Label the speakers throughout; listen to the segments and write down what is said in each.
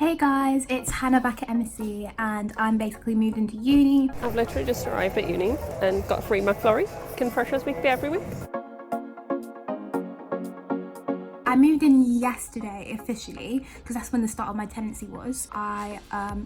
Speaker 1: Hey guys, it's Hannah back at MSc and I'm basically moved into uni.
Speaker 2: I've literally just arrived at uni and got a free McFlurry. Can freshers week be every week?
Speaker 1: I moved in yesterday officially because that's when the start of my tenancy was. I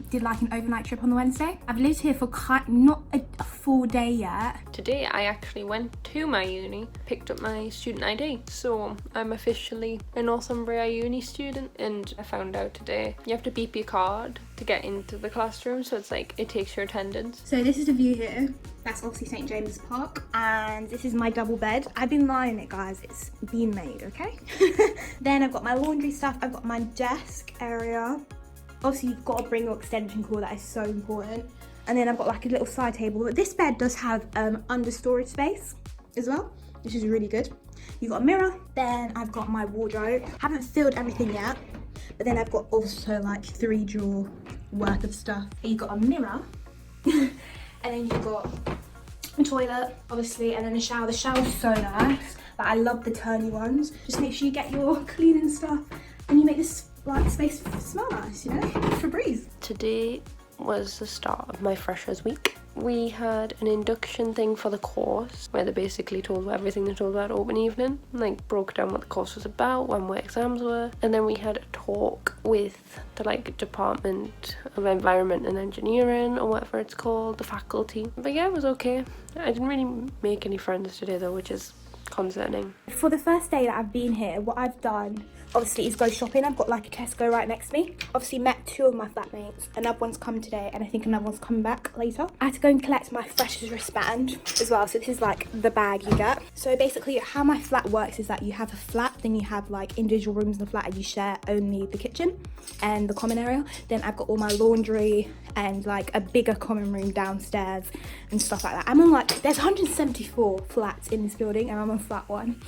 Speaker 1: did like an overnight trip on the Wednesday. I've lived here for not a full day yet.
Speaker 2: Today I actually went to my uni, picked up my student ID. So I'm officially a Northumbria uni student, and I found out today you have to beep your card to get into the classroom, so it's like it takes your attendance.
Speaker 1: So this is the view here. That's obviously St James's Park, and this is my double bed. I've been lying in it, guys. It's been made, okay? Then I've got my laundry stuff. I've got my desk area. Obviously, you've got to bring your extension cord. That is so important. And then I've got like a little side table. But this bed does have under storage space as well, which is really good. You've got a mirror. Then I've got my wardrobe. Haven't filled everything yet, but then I've got also like 3 drawer worth of stuff. You've got a mirror. And then you've got a toilet, obviously, and then a shower. The shower's so nice. Like, I love the turny ones. Just make sure you get your cleaning stuff and you make this like space smell nice, you know? Febreze.
Speaker 2: Today was the start of my freshers week. We had an induction thing for the course where they basically told everything they told about open evening, like broke down what the course was about, when what exams were, and then we had a talk with the Department of Environment and Engineering or whatever it's called, the faculty. But yeah, it was okay. I didn't really make any friends today though, which is concerning.
Speaker 1: For the first day that I've been here, what I've done obviously is go shopping. I've got like a Tesco right next to me. Obviously met 2 of my flatmates. Another one's come today and I think another one's coming back later. I had to go and collect my freshers wristband as well. So this is like the bag you get. So basically how my flat works is that you have a flat, then you have like individual rooms in the flat and you share only the kitchen and the common area. Then I've got all my laundry and like a bigger common room downstairs and stuff like that. I'm on like, there's 174 flats in this building and I'm on flat 1.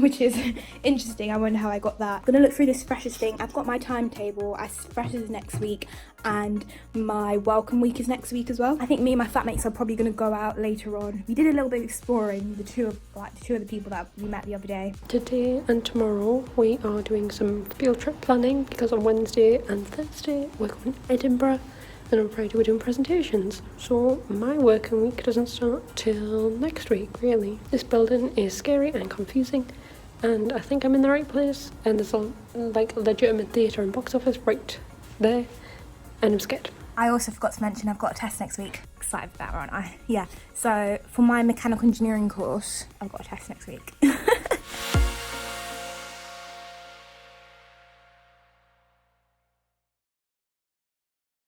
Speaker 1: Which is interesting. I wonder how I got that. I'm gonna look through this freshers thing. I've got my timetable. Freshers is next week and my welcome week is next week as well. I think me and my flatmates are probably gonna go out later on. We did a little bit of exploring, the two of the people that we met the other day.
Speaker 2: Today and tomorrow we are doing some field trip planning because on Wednesday and Thursday we're going to Edinburgh. And on Friday we're doing presentations. So my working week doesn't start till next week, really. This building is scary and confusing, and I think I'm in the right place. And there's a legitimate theatre and box office right there, and I'm scared.
Speaker 1: I also forgot to mention I've got a test next week. Excited for that, aren't I? Yeah. So for my mechanical engineering course, I've got a test next week.